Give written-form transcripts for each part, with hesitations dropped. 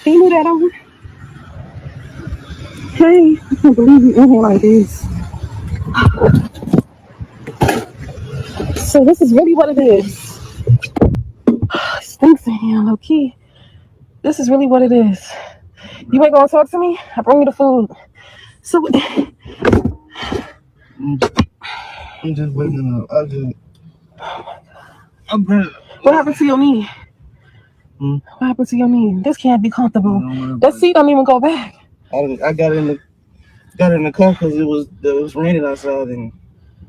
He knew that I'm. Hey, I can't believe you in here like this. So this is really what it is. Stinks in here, low key. This is really what it is. You ain't gonna talk to me? I bring you the food. So I'm just waking up. I'm good. what happened to your knee? Hmm? What happened to your knee? This can't be comfortable. That seat don't even go back. I got in the car because it was raining outside and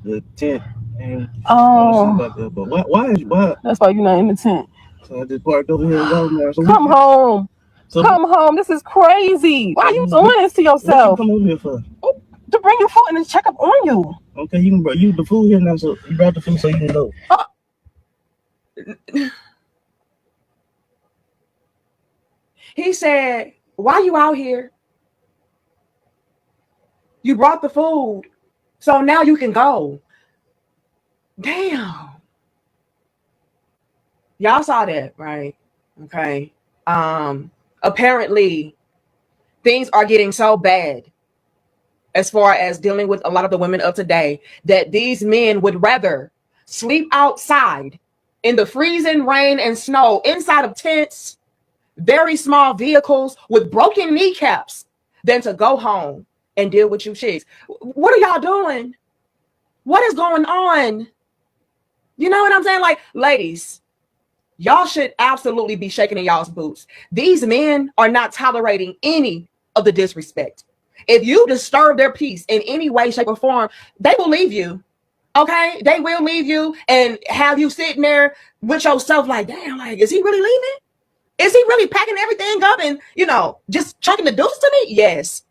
the tent and Oh, back up. But why? that's why you're not in the tent. So I just parked over here in Walmart. Come home. So Come home. This is crazy. Why are you doing this to what you yourself? come over here for? To bring your food and to check up on you. Okay, you can bring the food here now. So you brought the food so you can go. He said, why you out here? You brought the food, so now you can go. Damn. Y'all saw that, right? Okay. Apparently things are getting so bad as far as dealing with a lot of the women of today that these men would rather sleep outside in the freezing rain and snow inside of tents, very small vehicles with broken kneecaps than to go home and deal with you chicks. What are y'all doing? What is going on? You know what I'm saying? Like, ladies, y'all should absolutely be shaking in y'all's boots. These men are not tolerating any of the disrespect. If you disturb their peace in any way, shape, or form, they will leave you. Okay? They will leave you and have you sitting there with yourself like, damn, like, is he really leaving? Is he really packing everything up and, just chucking the deuces to me? Yes.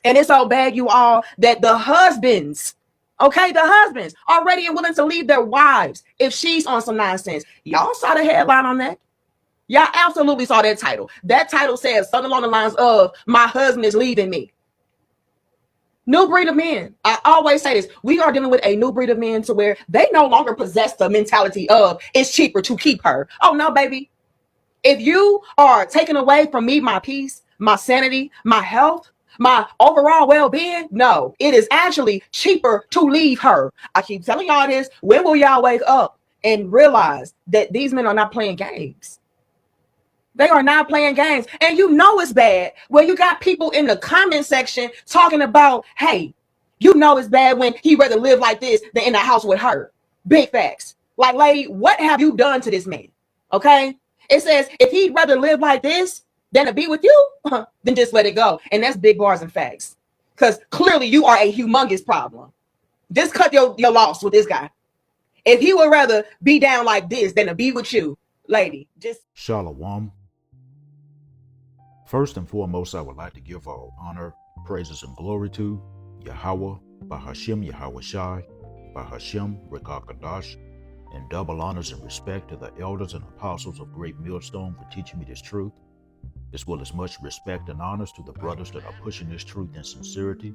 And it's so bad, you all, that the husbands, are ready and willing to leave their wives if she's on some nonsense. Y'all saw the headline on that? Y'all absolutely saw that title. That title says something along the lines of, my husband is leaving me. New breed of men. I always say this. We are dealing with a new breed of men to where they no longer possess the mentality of, it's cheaper to keep her. Oh, no, baby. If you are taking away from me my peace, my sanity, my health, my overall well-being, no, it is actually cheaper to leave her. I keep telling y'all this. When will y'all wake up and realize that these men are not playing games? They are not playing games. And you know it's bad when you got people in the comment section talking about, hey, you know it's bad when he rather live like this than in the house with her. Big facts. Like, lady, what have you done to this man? Okay? It says if he'd rather live like this than to be with you, then just let it go. And that's big bars and facts. Because clearly you are a humongous problem. Just cut your loss with this guy. If he would rather be down like this than to be with you, lady, just Shalom. First and foremost, I would like to give all honor, praises, and glory to Yahweh, Bahashem Yahweh Shai, Bahashem Rekakadash, and double honors and respect to the elders and apostles of Great Millstone for teaching me this truth, as well as much respect and honors to the brothers that are pushing this truth in sincerity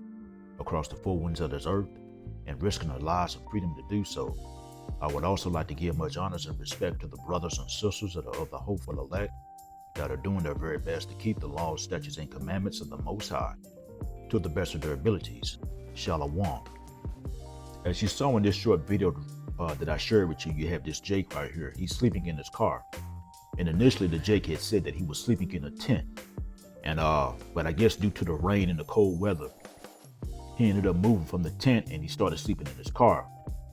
across the four winds of this earth and risking their lives and freedom to do so. I would also like to give much honors and respect to the brothers and sisters that are of the hopeful elect that are doing their very best to keep the laws, statutes, and commandments of the Most High to the best of their abilities. Shalom. As you saw in this short video that I shared with you, you have this Jake right here. He's sleeping in his car. And initially the Jake had said that he was sleeping in a tent. And but I guess due to the rain and the cold weather, he ended up moving from the tent and he started sleeping in his car.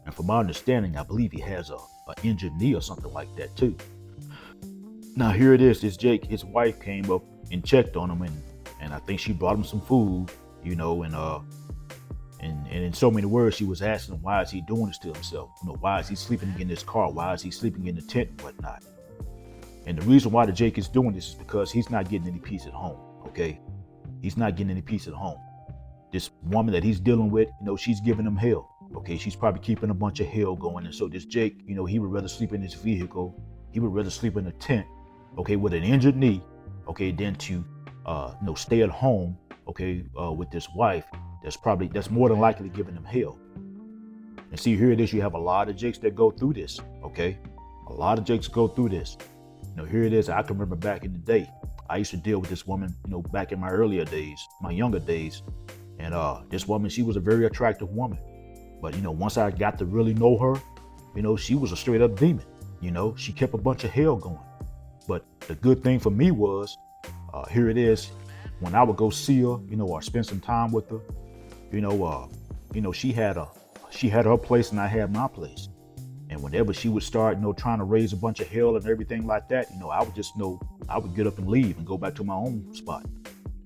And from my understanding, I believe he has a injured knee or something like that too. Now here it is, this Jake, his wife came up and checked on him and I think she brought him some food, and in so many words, she was asking him, why is he doing this to himself? Why is he sleeping in this car? Why is he sleeping in the tent and whatnot? And the reason why the Jake is doing this is because he's not getting any peace at home, okay? He's not getting any peace at home. This woman that he's dealing with, she's giving him hell, okay? She's probably keeping a bunch of hell going. And so this Jake, he would rather sleep in his vehicle. He would rather sleep in a tent, okay, with an injured knee, okay, than to, stay at home, okay, with this wife that's more than likely giving him hell. And see, here it is. You have a lot of Jakes that go through this, okay? A lot of Jakes go through this. Here it is. I can remember back in the day, I used to deal with this woman, back in my earlier days, my younger days. And this woman, she was a very attractive woman. But, once I got to really know her, she was a straight up demon. She kept a bunch of hell going. But the good thing for me was, here it is, when I would go see her, or spend some time with her, she had her place and I had my place. And whenever she would start, trying to raise a bunch of hell and everything like that, I would just I would get up and leave and go back to my own spot.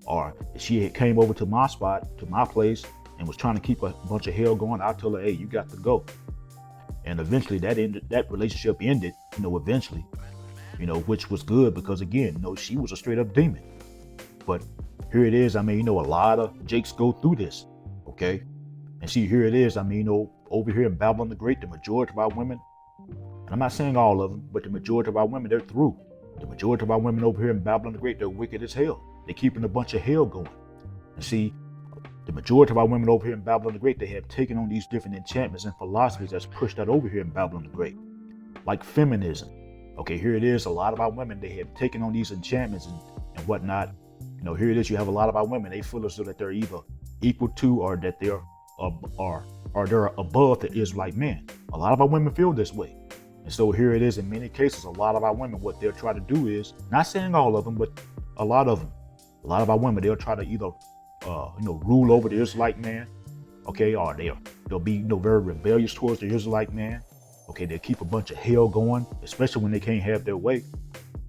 Or if she had came over to my spot, to my place, and was trying to keep a bunch of hell going, I'd tell her, hey, you got to go. And eventually that relationship ended, eventually, which was good because again, she was a straight up demon. But here it is, a lot of Jakes go through this, okay? And see, here it is, over here in Babylon the Great, the majority of our women, and I'm not saying all of them, but the majority of our women, they're through. The majority of our women over here in Babylon the Great, they're wicked as hell. They're keeping a bunch of hell going. And see, the majority of our women over here in Babylon the Great, they have taken on these different enchantments and philosophies that's pushed out over here in Babylon the Great, like feminism. Okay, here it is, a lot of our women, they have taken on these enchantments and whatnot. Here it is, you have a lot of our women, they feel as though that they're either equal to or that they're above the Israelite man. A lot of our women feel this way. And so here it is, in many cases, a lot of our women, what they'll try to do is, not saying all of them, but a lot of them, a lot of our women, they'll try to either, rule over the Israelite man, okay, or they'll be, very rebellious towards the Israelite man. Okay, they'll keep a bunch of hell going, especially when they can't have their way.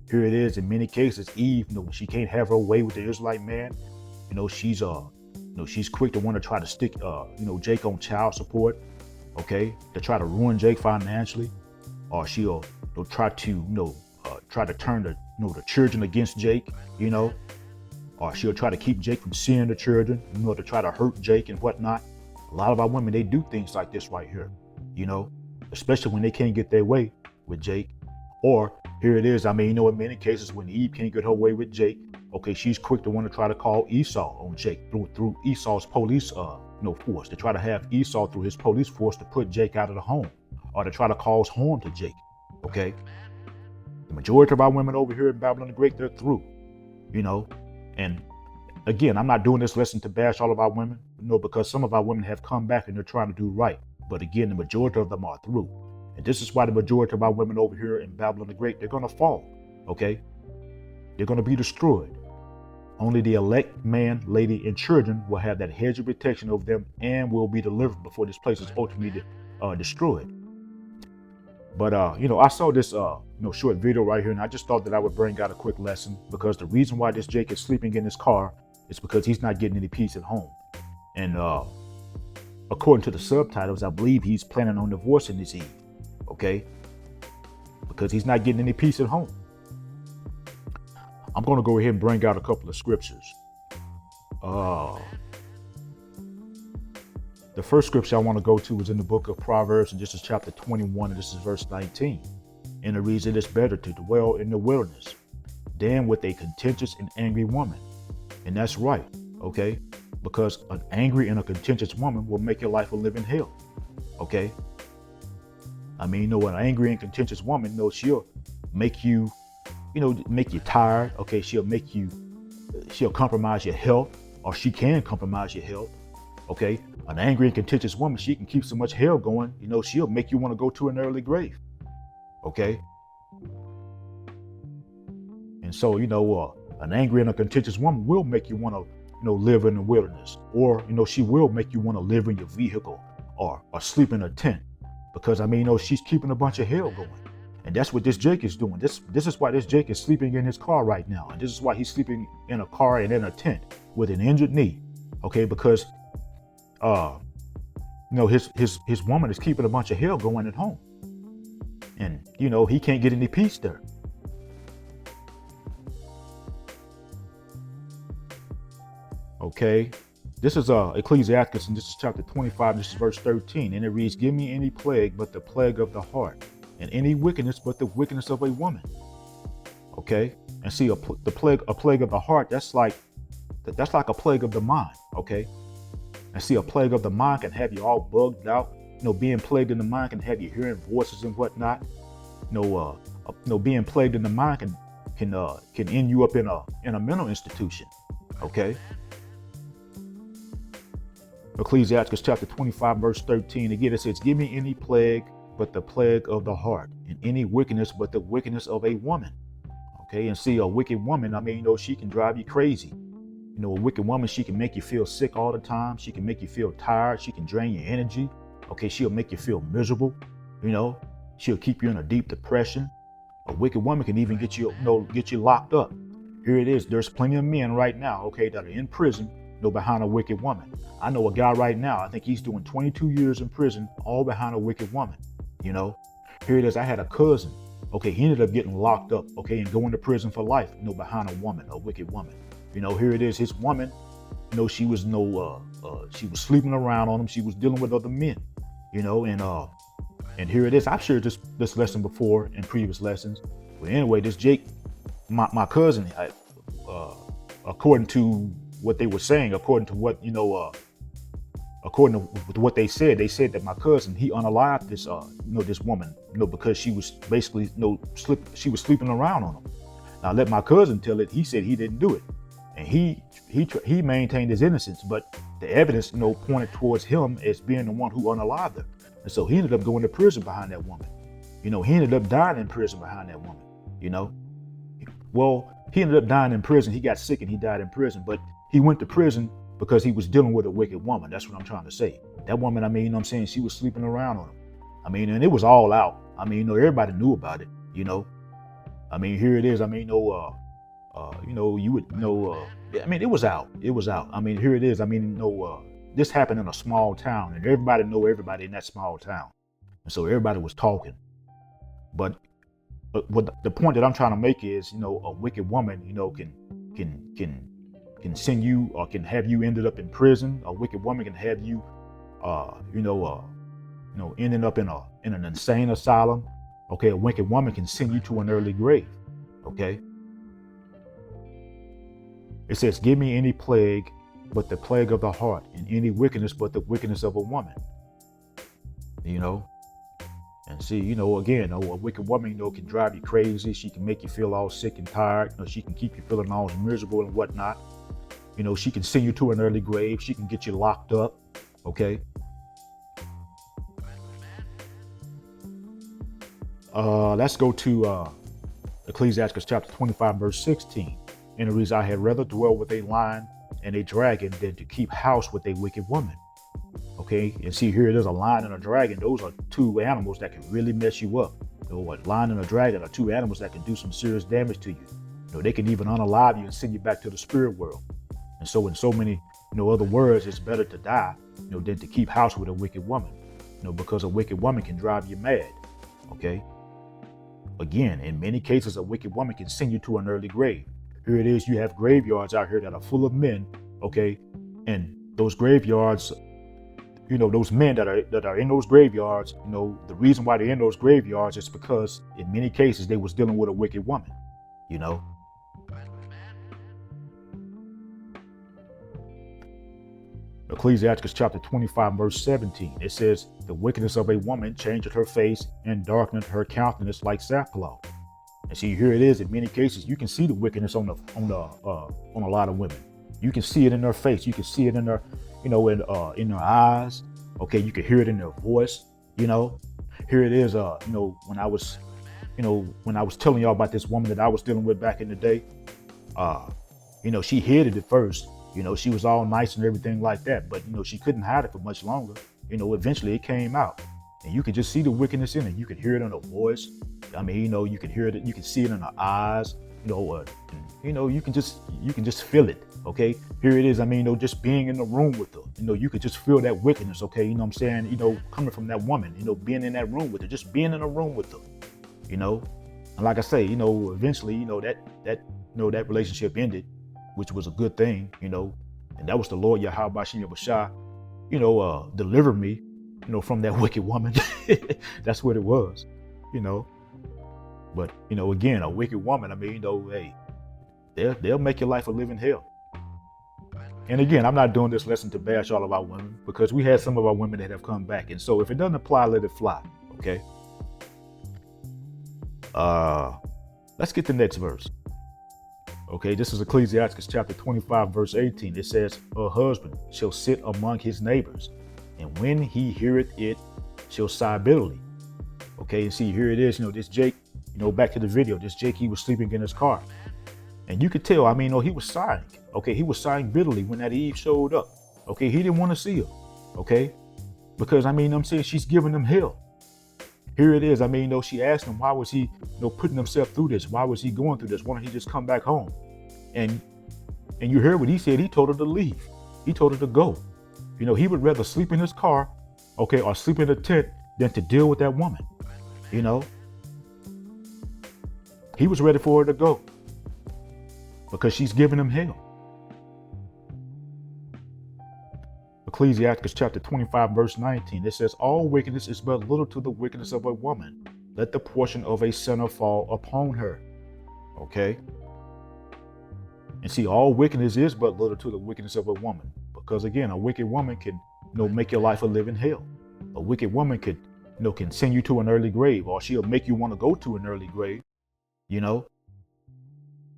Here it is, in many cases, Eve, when she can't have her way with the Israelite man, she's quick to want to try to stick, Jake on child support, okay, to try to ruin Jake financially, or she'll try to, try to turn the children against Jake, or she'll try to keep Jake from seeing the children, to try to hurt Jake and whatnot. A lot of our women, they do things like this right here, especially when they can't get their way with Jake. Or here it is, in many cases when Eve can't get her way with Jake, okay, she's quick to want to try to call Esau on Jake through Esau's police force, to try to have Esau through his police force to put Jake out of the home, or to try to cause harm to Jake, okay? The majority of our women over here in Babylon the Great, they're through, and again, I'm not doing this lesson to bash all of our women, because some of our women have come back and they're trying to do right. But again, the majority of them are through. And this is why the majority of our women over here in Babylon the Great, they're going to fall, okay? They're going to be destroyed. Only the elect man, lady, and children will have that hedge of protection over them and will be delivered before this place is ultimately destroyed. But, I saw this, short video right here, and I just thought that I would bring out a quick lesson, because the reason why this Jake is sleeping in his car is because he's not getting any peace at home. And according to the subtitles, I believe he's planning on divorcing this Eve, okay? Because he's not getting any peace at home. I'm going to go ahead and bring out a couple of scriptures. The first scripture I want to go to is in the book of Proverbs, and this is chapter 21, and this is verse 19. And it reads, "It is better to dwell in the wilderness than with a contentious and angry woman." And that's right, okay? Because an angry and a contentious woman will make your life a living hell, okay? An angry and contentious woman, she'll make you, make you tired, okay? She'll compromise your health, or she can compromise your health, okay? An angry and contentious woman, she can keep so much hell going, she'll make you want to go to an early grave, okay? And so, an angry and a contentious woman will make you want to, live in the wilderness, or, she will make you want to live in your vehicle or sleep in a tent, because, she's keeping a bunch of hell going. And that's what this Jake is doing. This is why this Jake is sleeping in his car right now. And this is why he's sleeping in a car and in a tent with an injured knee, okay? Because, his woman is keeping a bunch of hell going at home. And, he can't get any peace there. Okay, this is Ecclesiastes, and this is chapter 25, this is verse 13, and it reads, "Give me any plague but the plague of the heart, and any wickedness but the wickedness of a woman." Okay, and see, a plague of the heart, that's like a plague of the mind. Okay, and see, a plague of the mind can have you all bugged out. Being plagued in the mind can have you hearing voices and whatnot. Being plagued in the mind can end you up in a mental institution. Okay. Ecclesiastes chapter 25 verse 13. Again, it says, "Give me any plague but the plague of the heart, and any wickedness but the wickedness of a woman." Okay, and see, a wicked woman, I mean, she can drive you crazy. A wicked woman, she can make you feel sick all the time. She can make you feel tired. She can drain your energy. Okay, she'll make you feel miserable. She'll keep you in a deep depression. A wicked woman can even get you locked up. Here it is. There's plenty of men right now, okay, that are in prison, behind a wicked woman. I know a guy right now, I think he's doing 22 years in prison, all behind a wicked woman. Here it is. I had a cousin, okay, he ended up getting locked up, okay, and going to prison for life, behind a woman, a wicked woman. Here it is. His woman, she was she was sleeping around on him. She was dealing with other men, and here it is. I've shared this lesson before in previous lessons. But anyway, this Jake, my cousin, according to what they were saying, according to what according to what they said that my cousin, he unalived this this woman, because she was basically she was sleeping around on him. Now let my cousin tell it. He said he didn't do it, and he maintained his innocence, but the evidence pointed towards him as being the one who unalived her. And so he ended up going to prison behind that woman. He ended up dying in prison behind that woman. Well, he ended up dying in prison. He got sick and he died in prison, but he went to prison because he was dealing with a wicked woman. That's what I'm trying to say. That woman, I'm saying, she was sleeping around on him. And it was all out. Everybody knew about it. Here it is. You would know. It was out. It was out. Here it is. This happened in a small town, and everybody know everybody in that small town, and so everybody was talking. But what the point that I'm trying to make is, a wicked woman, can send you or can have you ended up in prison. A wicked woman can have you, ending up in an insane asylum. Okay, a wicked woman can send you to an early grave. Okay. It says, "Give me any plague but the plague of the heart, and any wickedness but the wickedness of a woman." And see, again, a wicked woman, can drive you crazy. She can make you feel all sick and tired. She can keep you feeling all miserable and whatnot. She can send you to an early grave. She can get you locked up. Okay. Let's go to Ecclesiastes chapter 25, verse 16. "And the reason I had rather dwell with a lion and a dragon than to keep house with a wicked woman." Okay, and see, here it is, a lion and a dragon. Those are two animals that can really mess you up. A lion and a dragon are two animals that can do some serious damage to you. They can even unalive you and send you back to the spirit world. And so in so many, other words, it's better to die, than to keep house with a wicked woman, because a wicked woman can drive you mad. Okay. Again, in many cases, a wicked woman can send you to an early grave. Here it is. You have graveyards out here that are full of men. Okay. And those graveyards, those men that are in those graveyards, the reason why they're in those graveyards is because in many cases they was dealing with a wicked woman, Ecclesiastes chapter 25, verse 17. It says, "The wickedness of a woman changeth her face and darkeneth her countenance like sackcloth." And see, here it is. In many cases, you can see the wickedness on a lot of women. You can see it in their face. You can see it in their, in their eyes. Okay, you can hear it in their voice. Here it is. When I was telling y'all about this woman that I was dealing with back in the day, she hid it at first. She was all nice and everything like that, but she couldn't hide it for much longer. Eventually it came out, and you could just see the wickedness in it. You could hear it in her voice. You could hear it. You can see it in her eyes. You can just feel it. Okay, here it is. Just being in the room with her. You could just feel that wickedness. Okay, what I'm saying. Coming from that woman. Being in that room with her, just being in a room with her. And like I say, eventually, that relationship ended, which was a good thing, and that was the Lord Yahweh Bashim Yahweh, delivered me, from that wicked woman. That's what it was, But, again, a wicked woman, hey, they'll make your life a living hell. And again, I'm not doing this lesson to bash all of our women, because we had some of our women that have come back. And so if it doesn't apply, let it fly. Okay. Let's get the next verse. Okay, this is Ecclesiastes chapter 25, verse 18. It says, "A husband shall sit among his neighbors, and when he heareth it, shall sigh bitterly." Okay, and see, here it is, this Jake, back to the video, this Jake, he was sleeping in his car. And you could tell, he was sighing. Okay, he was sighing bitterly when that Eve showed up. Okay, he didn't want to see her. Okay, because, I'm saying she's giving him hell. Here it is, she asked him, why was he, putting himself through this? Why was he going through this? Why don't he just come back home? And you heard what he said. He told her to leave. He told her to go. He would rather sleep in his car, okay, or sleep in a tent than to deal with that woman. He was ready for her to go because she's giving him hell. Ecclesiastes chapter 25, verse 19, it says, "All wickedness is but little to the wickedness of a woman. Let the portion of a sinner fall upon her." Okay? And see, all wickedness is but little to the wickedness of a woman. Because again, a wicked woman can, make your life a living hell. A wicked woman could, can send you to an early grave, or she'll make you want to go to an early grave, And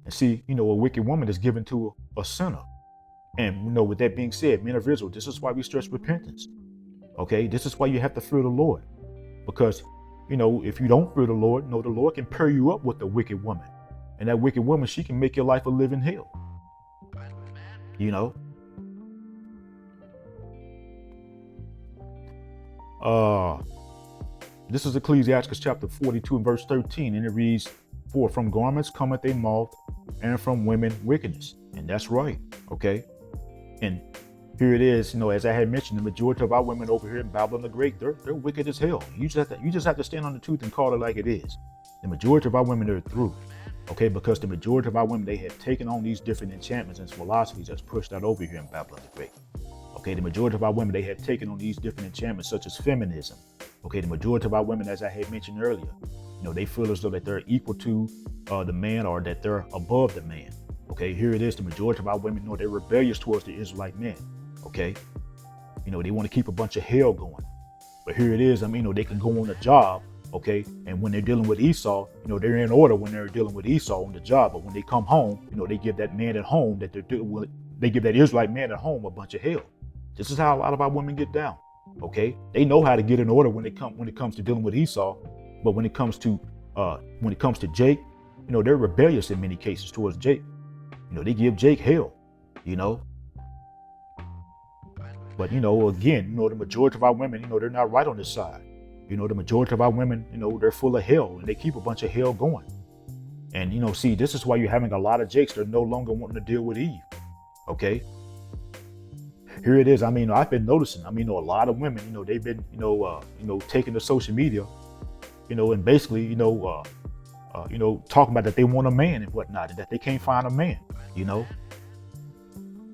see, a wicked woman is given to a sinner. And, with that being said, men of Israel, this is why we stress repentance. Okay, this is why you have to fear the Lord. Because, if you don't fear the Lord, the Lord can pair you up with a wicked woman. And that wicked woman, she can make your life a living hell. This is Ecclesiastes chapter 42 and verse 13, and it reads, "For from garments cometh a moth, and from women wickedness." And that's right, okay? And here it is, as I had mentioned, the majority of our women over here in Babylon the Great, they're wicked as hell. You just have to stand on the truth and call it like it is. The majority of our women are through, okay? Because the majority of our women, they have taken on these different enchantments and philosophies that's pushed out over here in Babylon the Great. Okay, the majority of our women, they have taken on these different enchantments such as feminism. Okay, the majority of our women, as I had mentioned earlier, they feel as though that they're equal to the man, or that they're above the man. Okay, here it is, the majority of our women, they're rebellious towards the Israelite men. Okay, they want to keep a bunch of hell going. But here it is, they can go on a job, okay, and when they're dealing with Esau, they're in order when they're dealing with Esau on the job. But when they come home, they give that man at home that they're dealing with, they give that Israelite man at home a bunch of hell. This is how a lot of our women get down. Okay, they know how to get in order when it comes to dealing with Esau, but when it comes to Jake, they're rebellious in many cases towards Jake. They give Jake hell. But again, the majority of our women, they're not right on this side. The majority of our women, they're full of hell, and they keep a bunch of hell going. And see, this is why you're having a lot of Jakes that are no longer wanting to deal with Eve. Okay. Here it is. I've been noticing. A lot of women, they've been, taking to social media, and basically, talking about that they want a man and whatnot, and that they can't find a man,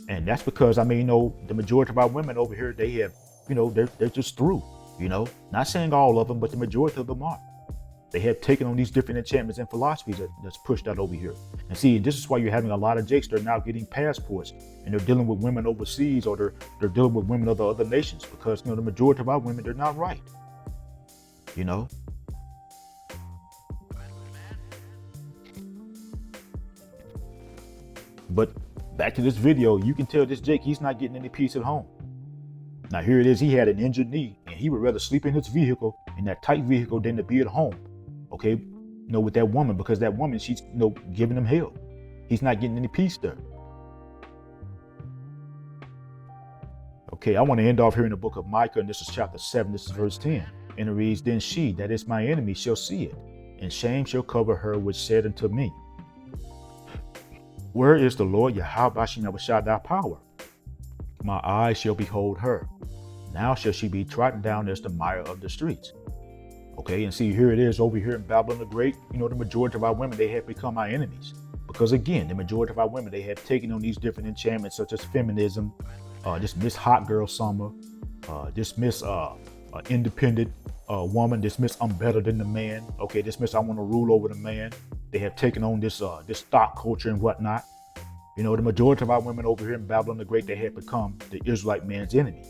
And that's because, the majority of our women over here, they have, they're just through, Not saying all of them, but the majority of them are. They have taken on these different enchantments and philosophies that's pushed out over here. And see, this is why you're having a lot of Jakes. They're now getting passports, and they're dealing with women overseas, or they're dealing with women of the other nations, because, the majority of our women, they're not right, But back to this video, you can tell this Jake, he's not getting any peace at home. Now here it is, he had an injured knee, and he would rather sleep in his vehicle, in that tight vehicle, than to be at home, okay, with that woman, because that woman, she's, giving him hell. He's not getting any peace there. Okay, I want to end off here in the book of Micah, and this is chapter 7, this is verse 10. And it reads, "Then she, that is my enemy, shall see it, and shame shall cover her which said unto me, Where is the Lord Yahweh thy power? My eyes shall behold her. Now shall she be trodden down as the mire of the streets." Okay, and see, here it is over here in Babylon the Great. The majority of our women, they have become our enemies. Because again, the majority of our women, they have taken on these different enchantments such as feminism, this Miss Hot Girl Summer, this Miss Independent woman, this Miss I'm better than the man. Okay, this Miss I want to rule over the man. They have taken on this stock culture and whatnot. The majority of our women over here in Babylon the Great, they have become the Israelite man's enemy.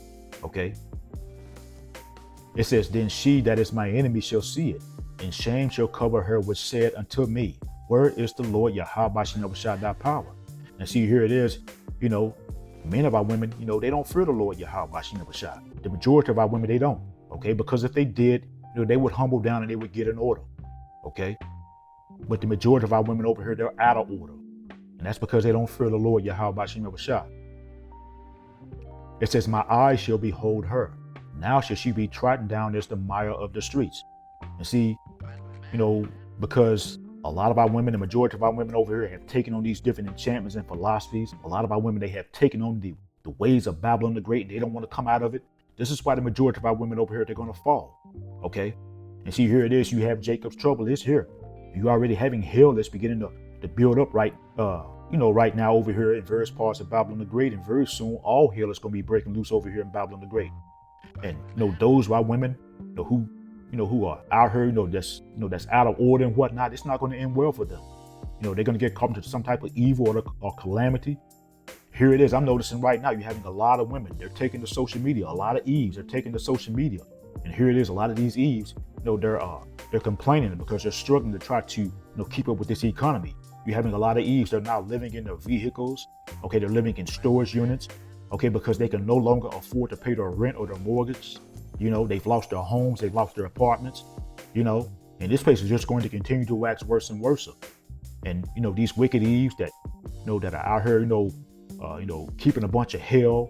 Okay. It says, "Then she that is my enemy shall see it, and shame shall cover her which said unto me, where is the Lord Yahweh Shah power? And see, here it is, you know, many of our women, you know, they don't fear the Lord Yahweh Shah. The majority of our women, they don't, okay? Because if they did, you know, they would humble down and they would get in order, okay? But the majority of our women over here, they're out of order. And that's because they don't fear the Lord Yahweh Shah. It says, my eyes shall behold her. Now shall she be trodden down as the mire of the streets. And see, you know, because a lot of our women, the majority of our women over here have taken on these different enchantments and philosophies. A lot of our women, they have taken on the ways of Babylon the Great, and they don't want to come out of it. This is why the majority of our women over here, they're going to fall, okay? And see, here it is. You have Jacob's trouble. It's here. You already having hell that's beginning to build up right now over here in various parts of Babylon the Great. And very soon, all hell is going to be breaking loose over here in Babylon the Great. And, you know, those of our women, who are out here, that's out of order and whatnot, it's not going to end well for them. You know, they're going to get caught into some type of evil or calamity. Here it is. I'm noticing right now, you're having a lot of women. They're taking to social media. A lot of Eves are taking to social media. And here it is. A lot of these Eves, they're complaining because they're struggling to try to, keep up with this economy. You're having a lot of Eves. They're now living in their vehicles. Okay. They're living in storage units. Okay. Because they can no longer afford to pay their rent or their mortgage. They've lost their homes, they've lost their apartments, and this place is just going to continue to wax worse and worse. And, these wicked Eves that are out here, keeping a bunch of hell,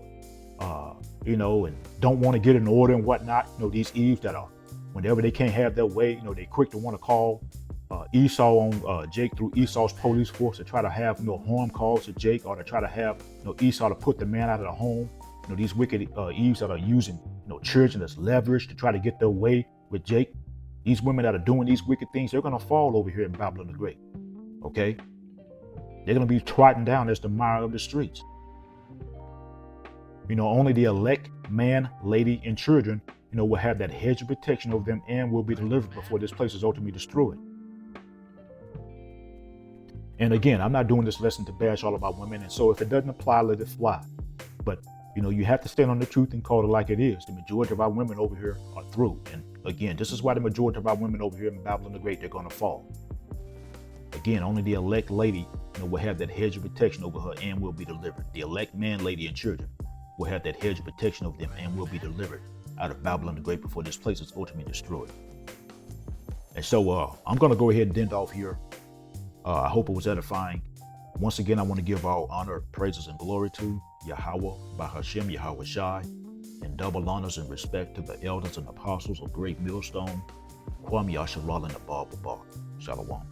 and don't want to get in order and whatnot. These Eves that are, whenever they can't have their way, they quick to want to call Esau on Jake through Esau's police force to try to have, harm calls to Jake, or to try to have, Esau to put the man out of the home. These wicked Eves that are using, children as leverage to try to get their way with Jake. These women that are doing these wicked things, they're going to fall over here in Babylon the Great. Okay? They're going to be trodden down as the mire of the streets. Only the elect man, lady, and children, will have that hedge of protection over them and will be delivered before this place is ultimately destroyed. And again, I'm not doing this lesson to bash all about women. And so if it doesn't apply, let it fly. But you have to stand on the truth and call it like it is. The majority of our women over here are through. And again, this is why the majority of our women over here in Babylon the Great, they're going to fall. Again, only the elect lady, will have that hedge of protection over her and will be delivered. The elect man, lady, and children will have that hedge of protection over them and will be delivered out of Babylon the Great before this place is ultimately destroyed. And so I'm going to go ahead and end off here. I hope it was edifying. Once again, I want to give all honor, praises, and glory to Yahweh, Bahashem, Yahweh Shai, and double honors and respect to the elders and apostles of Great Millstone, Kwam Yasharal and Abba Shalom.